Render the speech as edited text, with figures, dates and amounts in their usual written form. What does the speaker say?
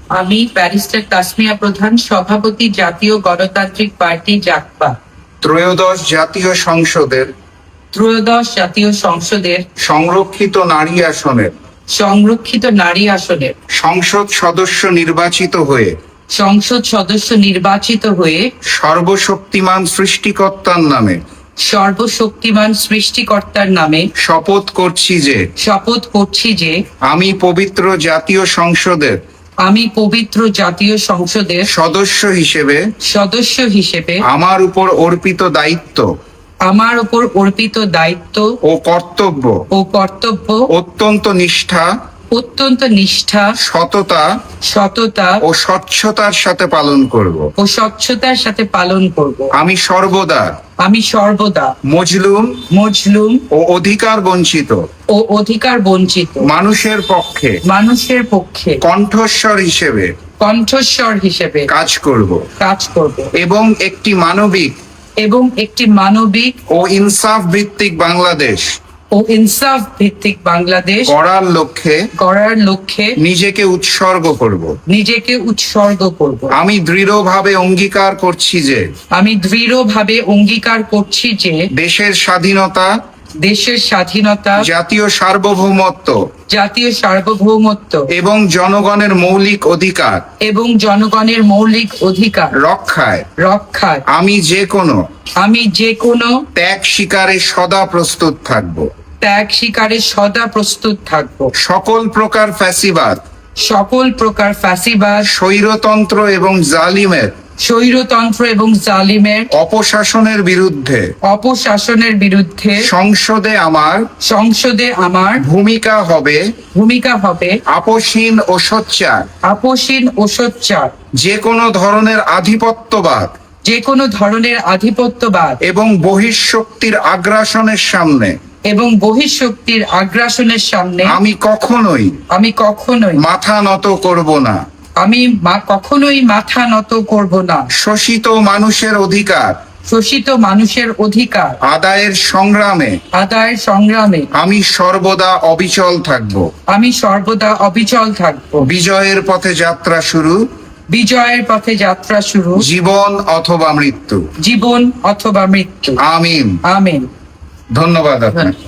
আমি ব্যারিস্টার তাসমিয়া প্রধান, সভাপতি, জাতীয় গণতান্ত্রিক পার্টি জাগপা। ত্রয়োদশ জাতীয় সংসদের সংরক্ষিত নারী আসনের সংসদ সদস্য নির্বাচিত হয়ে সর্বশক্তিমান সৃষ্টিকর্তার নামে শপথ করছি যে আমি পবিত্র জাতীয় সংসদের সদস্য হিসেবে আমার উপর অর্পিত দায়িত্ব ও কর্তব্য অত্যন্ত নিষ্ঠা সততা ও স্বচ্ছতার সাথে পালন করব। আমি সর্বদা মজলুম ও অধিকার বঞ্চিত মানুষের পক্ষে কণ্ঠস্বর হিসেবে কাজ করব এবং একটি মানবিক ও ইনসাফ ভিত্তিক বাংলাদেশ গড়ার লক্ষ্যে নিজেকে উৎসর্গ করব। আমি দৃঢ়ভাবে অঙ্গীকার করছি যে দেশের স্বাধীনতা জাতীয় সার্বভৌমত্ব এবং জনগণের মৌলিক অধিকার রক্ষায় আমি যে কোনো ত্যাগ স্বীকারে সদা প্রস্তুত থাকব। সকল প্রকার ফ্যাসিবাদ স্বৈরতন্ত্র এবং জালিমের অপশাসনের বিরুদ্ধে সংসদে আমার ভূমিকা হবে আপসহীন ও সোচ্চার। যে কোনো ধরনের আধিপত্যবাদ এবং বহিঃশক্তির আগ্রাসনের সামনে আমি কখনোই মাথা নত করব না। শোষিত মানুষের অধিকার আদায়ের সংগ্রামে আমি সর্বদা অবিচল থাকব। বিজয়ের পথে যাত্রা শুরু জীবন অথবা মৃত্যু। আমিন। ধন্যবাদ আপনাকে।